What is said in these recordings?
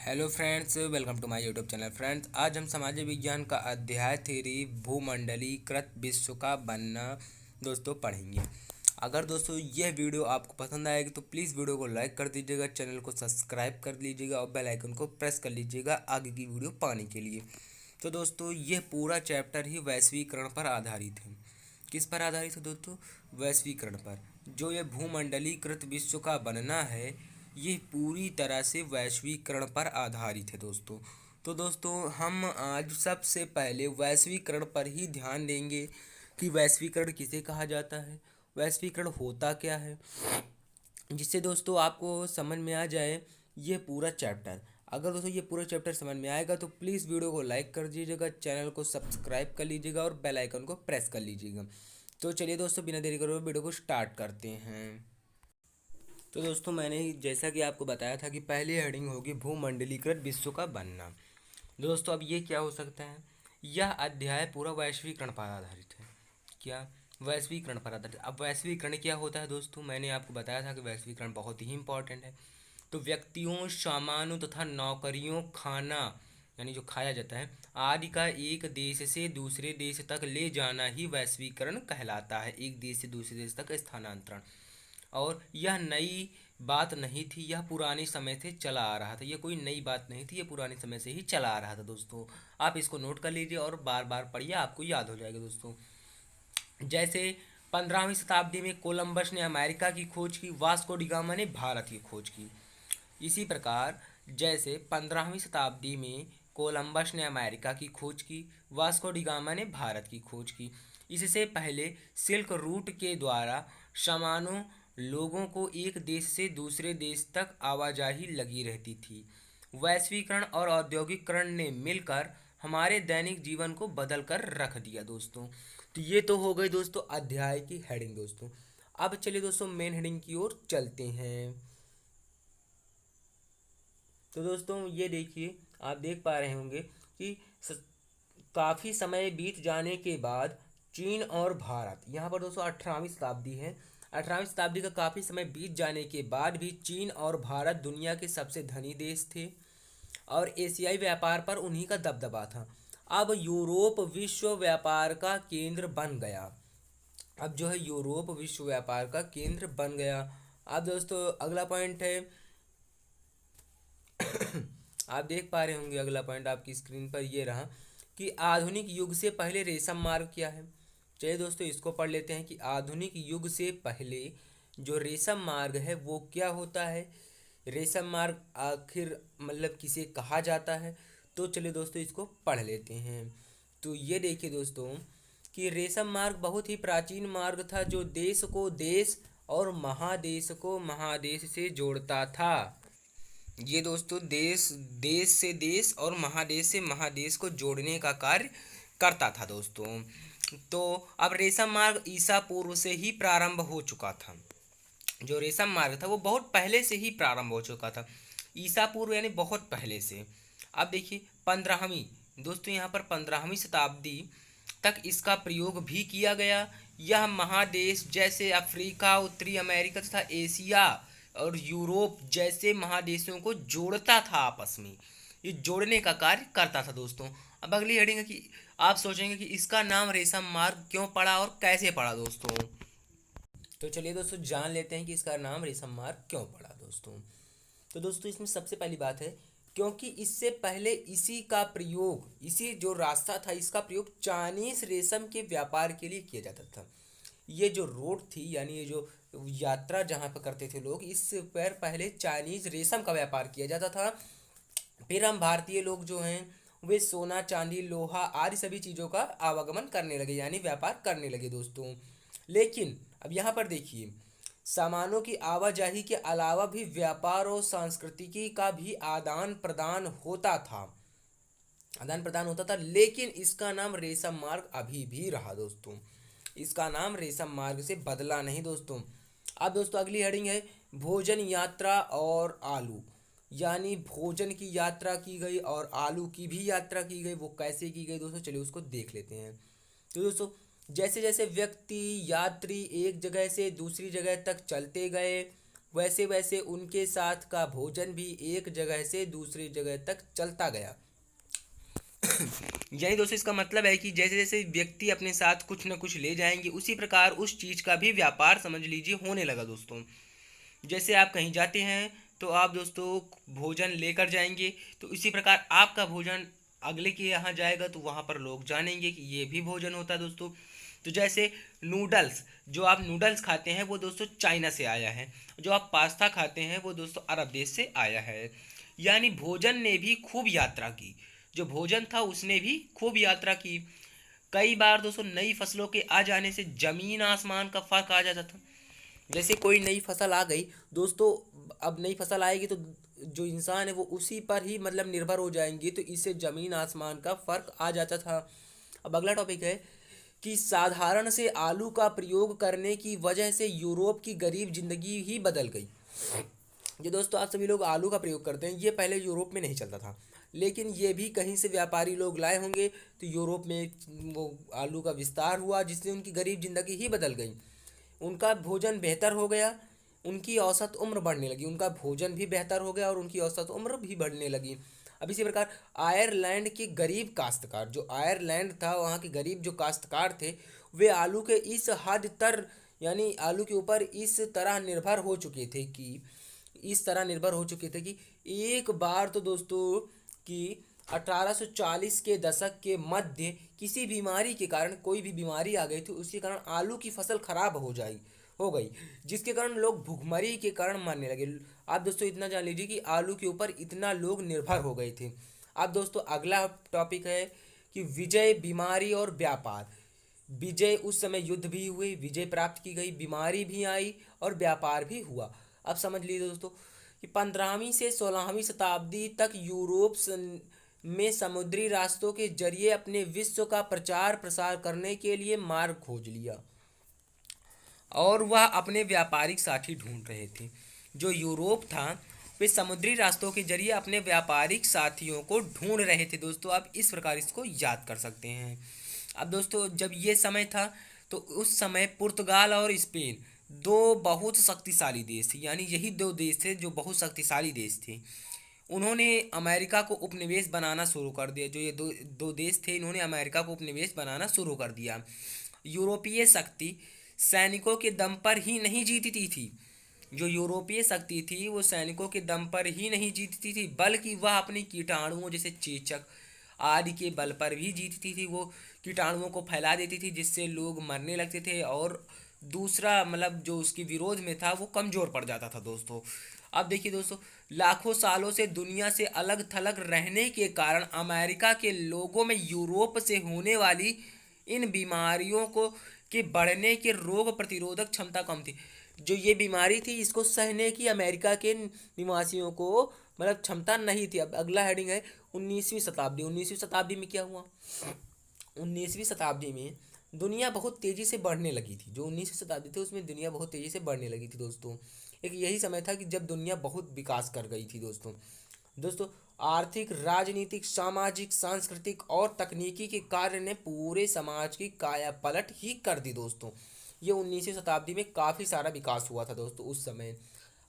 Hello friends, welcome to my YouTube channel. Friends, आज हम सामाजिक विज्ञान का अध्याय थ्री भूमंडलीकृत विश्व का बनना दोस्तों पढ़ेंगे। अगर दोस्तों यह वीडियो आपको पसंद आएगी तो प्लीज़ वीडियो को लाइक कर दीजिएगा, चैनल को सब्सक्राइब कर लीजिएगा और बेल आइकन को प्रेस कर लीजिएगा आगे की वीडियो पाने के लिए। तो दोस्तों यह पूरा चैप्टर ही वैश्वीकरण पर आधारित है। किस पर आधारित है दोस्तों? वैश्वीकरण पर। जो ये भूमंडलीकृत विश्व का बनना है ये पूरी तरह से वैश्वीकरण पर आधारित है दोस्तों। तो दोस्तों हम आज सबसे पहले वैश्वीकरण पर ही ध्यान देंगे कि वैश्वीकरण किसे कहा जाता है, वैश्वीकरण होता क्या है, जिससे दोस्तों आपको समझ में आ जाए ये पूरा चैप्टर। अगर दोस्तों ये पूरा चैप्टर समझ में आएगा तो प्लीज़ वीडियो को लाइक कर दीजिएगा, चैनल को सब्सक्राइब कर लीजिएगा और बेल आइकन को प्रेस कर लीजिएगा। तो चलिए दोस्तों बिना देरी करे वीडियो को स्टार्ट करते हैं। तो दोस्तों मैंने जैसा कि आपको बताया था कि पहली हेडिंग होगी भूमंडलीकृत विश्व का बनना। दोस्तों अब ये क्या हो सकता है? यह अध्याय पूरा वैश्वीकरण पर आधारित है। क्या? वैश्वीकरण पर आधारित। अब वैश्वीकरण क्या होता है दोस्तों? मैंने आपको बताया था कि वैश्वीकरण बहुत ही इंपॉर्टेंट है। तो व्यक्तियों, सामानों तथा नौकरियों, खाना यानी जो खाया जाता है आदि का एक देश से दूसरे देश तक ले जाना ही वैश्वीकरण कहलाता है। एक देश से दूसरे देश तक स्थानांतरण। और यह नई बात नहीं थी, यह पुराने समय से चला आ रहा था। यह कोई नई बात नहीं थी, यह पुराने समय से ही चला आ रहा था दोस्तों। आप इसको नोट कर लीजिए और बार बार पढ़िए, आपको याद हो जाएगा दोस्तों। जैसे 15वीं शताब्दी में कोलंबस ने अमेरिका की खोज की, वास्को डी गामा ने भारत की खोज की। इसी प्रकार जैसे 15वीं शताब्दी में कोलंबस ने अमेरिका की खोज की, वास्को डी गामा ने भारत की खोज की। इससे पहले सिल्क रूट के द्वारा सामानों, लोगों को एक देश से दूसरे देश तक आवाजाही लगी रहती थी। वैश्वीकरण और औद्योगिकरण ने मिलकर हमारे दैनिक जीवन को बदल कर रख दिया दोस्तों। तो ये तो हो गई दोस्तों अध्याय की हेडिंग दोस्तों। अब चलिए दोस्तों मेन हेडिंग की ओर चलते हैं। तो दोस्तों ये देखिए, आप देख पा रहे होंगे कि काफ़ी समय बीत जाने के बाद चीन और भारत, यहाँ पर दोस्तों 18वीं शताब्दी है। 18वीं शताब्दी का काफ़ी समय बीत जाने के बाद भी चीन और भारत दुनिया के सबसे धनी देश थे और एशियाई व्यापार पर उन्हीं का दबदबा था। अब यूरोप विश्व व्यापार का केंद्र बन गया। अब जो है यूरोप विश्व व्यापार का केंद्र बन गया। अब दोस्तों अगला पॉइंट है आप देख पा रहे होंगे अगला पॉइंट आपकी स्क्रीन पर ये रहा कि आधुनिक युग से पहले रेशम मार्ग क्या है। चलिए दोस्तों इसको पढ़ लेते हैं कि आधुनिक युग से पहले जो रेशम मार्ग है वो क्या होता है, रेशम मार्ग आखिर मतलब किसे कहा जाता है। तो चलिए दोस्तों इसको पढ़ लेते हैं। तो ये देखिए दोस्तों कि रेशम मार्ग बहुत ही प्राचीन मार्ग था जो देश को देश और महादेश को महादेश से जोड़ता था। ये दोस्तों देश देश से देश और महादेश से महादेश को जोड़ने का कार्य करता था दोस्तों। तो अब रेशम मार्ग ईसा पूर्व से ही प्रारंभ हो चुका था। जो रेशम मार्ग था वो बहुत पहले से ही प्रारंभ हो चुका था, ईसा पूर्व यानी बहुत पहले से। अब देखिए 15वीं दोस्तों, यहाँ पर 15वीं शताब्दी तक इसका प्रयोग भी किया गया। यह महादेश जैसे अफ्रीका, उत्तरी अमेरिका तथा एशिया और यूरोप जैसे महादेशों को जोड़ता था आपस में। ये जोड़ने का कार्य करता था दोस्तों। अब अगली हेडिंग है कि आप सोचेंगे कि इसका नाम रेशम मार्ग क्यों पड़ा और कैसे पड़ा दोस्तों। तो चलिए दोस्तों जान लेते हैं कि इसका नाम रेशम मार्ग क्यों पड़ा दोस्तों। तो दोस्तों इसमें सबसे पहली बात है क्योंकि इससे पहले इसी का प्रयोग, इसी जो रास्ता था इसका प्रयोग चाइनीस रेशम के व्यापार के लिए किया जाता था। ये जो रोड थी यानी ये जो यात्रा जहाँ पर करते थे लोग, इस पर पहले चाइनीज रेशम का व्यापार किया जाता था। फिर हम भारतीय लोग जो हैं वे सोना, चांदी, लोहा आदि सभी चीज़ों का आवागमन करने लगे यानी व्यापार करने लगे दोस्तों। लेकिन अब यहाँ पर देखिए सामानों की आवाजाही के अलावा भी व्यापार और संस्कृति का भी आदान प्रदान होता था। लेकिन इसका नाम रेशम मार्ग अभी भी रहा दोस्तों, इसका नाम रेशम मार्ग से बदला नहीं दोस्तों। अब दोस्तों अगली हेडिंग है भोजन, यात्रा और आलू, यानी भोजन की यात्रा की गई और आलू की भी यात्रा की गई। वो कैसे की गई दोस्तों, चलिए उसको देख लेते हैं। तो दोस्तों जैसे जैसे व्यक्ति यात्री एक जगह से दूसरी जगह तक चलते गए वैसे वैसे उनके साथ का भोजन भी एक जगह से दूसरी जगह तक चलता गया। यानी दोस्तों इसका मतलब है कि जैसे जैसे व्यक्ति अपने साथ कुछ न कुछ ले जाएंगे, उसी प्रकार उस चीज़ का भी व्यापार समझ लीजिए होने लगा दोस्तों। जैसे आप कहीं जाते हैं तो आप दोस्तों भोजन लेकर जाएंगे, तो इसी प्रकार आपका भोजन अगले के यहाँ जाएगा तो वहाँ पर लोग जानेंगे कि ये भी भोजन होता है दोस्तों। तो जैसे नूडल्स, जो आप नूडल्स खाते हैं वो दोस्तों चाइना से आया है, जो आप पास्ता खाते हैं वो दोस्तों अरब देश से आया है। यानी भोजन ने भी खूब यात्रा की, जो भोजन था उसने भी खूब यात्रा की। कई बार दोस्तों नई फसलों के आ जाने से जमीन आसमान का फर्क आ जाता था। जैसे कोई नई फसल आ गई दोस्तों, अब नई फसल आएगी तो जो इंसान है वो उसी पर ही मतलब निर्भर हो जाएंगे, तो इससे ज़मीन आसमान का फ़र्क आ जाता था। अब अगला टॉपिक है कि साधारण से आलू का प्रयोग करने की वजह से यूरोप की गरीब जिंदगी ही बदल गई। ये दोस्तों आप सभी लोग आलू का प्रयोग करते हैं, ये पहले यूरोप में नहीं चलता था, लेकिन ये भी कहीं से व्यापारी लोग लाए होंगे तो यूरोप में वो आलू का विस्तार हुआ, जिससे उनकी गरीब जिंदगी ही बदल गई। उनका भोजन बेहतर हो गया, उनकी औसत उम्र बढ़ने लगी, उनका भोजन भी बेहतर हो गया और उनकी औसत उम्र भी बढ़ने लगी। अब इसी प्रकार आयरलैंड के गरीब काश्तकार, जो आयरलैंड था वहाँ के गरीब जो काश्तकार थे, वे आलू के इस हद तर यानी आलू के ऊपर इस तरह निर्भर हो चुके थे कि एक बार तो दोस्तों कि 1840 के दशक के मध्य किसी बीमारी के कारण, कोई भी बीमारी आ गई थी, उसके कारण आलू की फसल खराब हो गई, जिसके कारण लोग भुखमरी के कारण मरने लगे। आप दोस्तों इतना जान लीजिए कि आलू के ऊपर इतना लोग निर्भर हो गए थे। अब दोस्तों अगला टॉपिक है कि विजय, बीमारी और व्यापार। विजय, उस समय युद्ध भी हुए, विजय प्राप्त की गई, बीमारी भी आई और व्यापार भी हुआ। अब समझ लीजिए दोस्तों कि 15वीं से 16वीं शताब्दी तक में समुद्री रास्तों के जरिए अपने विश्व का प्रचार प्रसार करने के लिए मार्ग खोज लिया और वह अपने व्यापारिक साथी ढूंढ रहे थे। जो यूरोप था वे समुद्री रास्तों के जरिए अपने व्यापारिक साथियों को ढूंढ रहे थे दोस्तों। आप इस प्रकार इसको याद कर सकते हैं। अब दोस्तों जब ये समय था तो उस समय पुर्तगाल और स्पेन दो बहुत शक्तिशाली देश थे, यानी यही दो देश थे जो बहुत शक्तिशाली देश थे। उन्होंने अमेरिका को उपनिवेश बनाना शुरू कर दिया। जो ये दो दो देश थे, इन्होंने अमेरिका को उपनिवेश बनाना शुरू कर दिया। यूरोपीय शक्ति सैनिकों के दम पर ही नहीं जीतती थी। जो यूरोपीय शक्ति थी वो सैनिकों के दम पर ही नहीं जीतती थी, बल्कि वह अपने कीटाणुओं जैसे चेचक आदि के बल पर भी जीतती थी। वो कीटाणुओं को फैला देती थी जिससे लोग मरने लगते थे और दूसरा मतलब जो उसके विरोध में था वो कमज़ोर पड़ जाता था दोस्तों। अब देखिए दोस्तों, लाखों सालों से दुनिया से अलग थलग रहने के कारण अमेरिका के लोगों में यूरोप से होने वाली इन बीमारियों को के बढ़ने के रोग प्रतिरोधक क्षमता कम थी। जो ये बीमारी थी इसको सहने की अमेरिका के निवासियों को मतलब क्षमता नहीं थी। अब अगला हेडिंग है 19वीं शताब्दी। 19वीं शताब्दी में क्या हुआ? 19वीं शताब्दी में दुनिया बहुत तेज़ी से बढ़ने लगी थी। जो 19वीं शताब्दी थी उसमें दुनिया बहुत तेज़ी से बढ़ने लगी थी दोस्तों। एक यही समय था कि जब दुनिया बहुत विकास कर गई थी दोस्तों आर्थिक, राजनीतिक, सामाजिक, सांस्कृतिक और तकनीकी के कार्य ने पूरे समाज की काया पलट ही कर दी दोस्तों। ये 19वीं शताब्दी में काफ़ी सारा विकास हुआ था दोस्तों उस समय।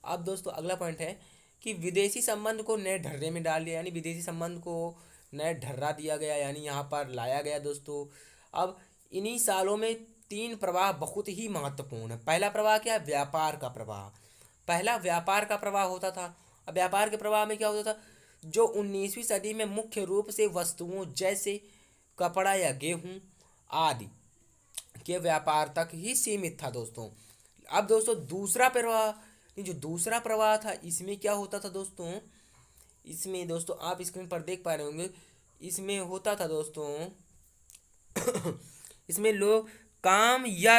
अब दोस्तों अगला पॉइंट है कि विदेशी संबंध को नए ढर्रे में डाल दिया, यानी विदेशी संबंध को नए ढर्रा दिया गया, यानी यहाँ पर लाया गया दोस्तों। अब इन्हीं सालों में तीन प्रवाह बहुत ही महत्वपूर्ण है। पहला प्रवाह क्या है? व्यापार का प्रवाह। पहला व्यापार का प्रवाह होता था। अब व्यापार के प्रवाह में क्या होता था? जो 19वीं सदी में मुख्य रूप से वस्तुओं जैसे कपड़ा या गेहूं आदि के व्यापार तक ही सीमित था दोस्तों। अब दोस्तों दूसरा प्रवाह, जो दूसरा प्रवाह था इसमें क्या होता था दोस्तों? इसमें दोस्तों आप स्क्रीन पर देख पा रहे होंगे, इसमें होता था दोस्तों इसमें लोग काम या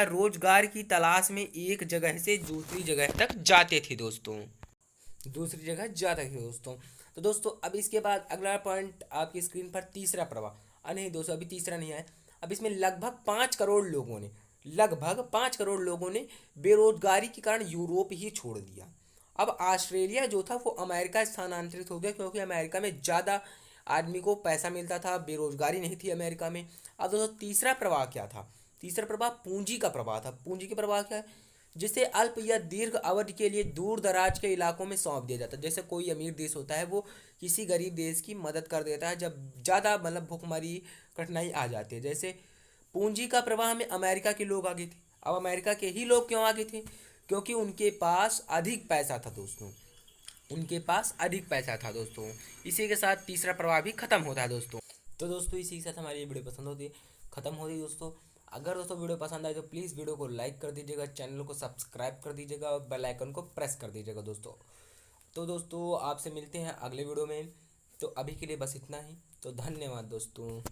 रोजगार की तलाश में एक जगह से दूसरी जगह तक जाते थे दोस्तों। तो दोस्तों अब इसके बाद अगला पॉइंट आपकी स्क्रीन पर तीसरा प्रवाह, नहीं दोस्तों अभी तीसरा नहीं है। अब इसमें लगभग 5 करोड़ लोगों ने बेरोजगारी के कारण यूरोप ही छोड़ दिया। अब ऑस्ट्रेलिया जो था वो अमेरिका स्थानांतरित हो गया, क्योंकि अमेरिका में ज़्यादा आदमी को पैसा मिलता था, बेरोजगारी नहीं थी अमेरिका में। अब दोस्तों तीसरा प्रवाह क्या था? तीसरा प्रवाह पूंजी का प्रवाह था। पूंजी का प्रवाह क्या है? जिसे अल्प या दीर्घ अवधि के लिए दूर दराज के इलाकों में सौंप दिया जाता है। जैसे कोई अमीर देश होता है, वो किसी गरीब देश की मदद कर देता है जब ज़्यादा मतलब भुखमरी कठिनाई आ जाती है। जैसे पूंजी का प्रवाह में अमेरिका के लोग आगे थे। अब अमेरिका के ही लोग क्यों आगे थे? क्योंकि उनके पास अधिक पैसा था दोस्तों, उनके पास अधिक पैसा था दोस्तों। इसी के साथ तीसरा प्रवाह भी खत्म होता है दोस्तों। तो दोस्तों इसी के साथ हमारी ये वीडियो पसंद होती है, खत्म होती है दोस्तों। अगर दोस्तों वीडियो पसंद आए तो प्लीज़ वीडियो को लाइक कर दीजिएगा, चैनल को सब्सक्राइब कर दीजिएगा और बेल आइकन को प्रेस कर दीजिएगा दोस्तों। तो दोस्तों आपसे मिलते हैं अगले वीडियो में। तो अभी के लिए बस इतना ही। तो धन्यवाद दोस्तों।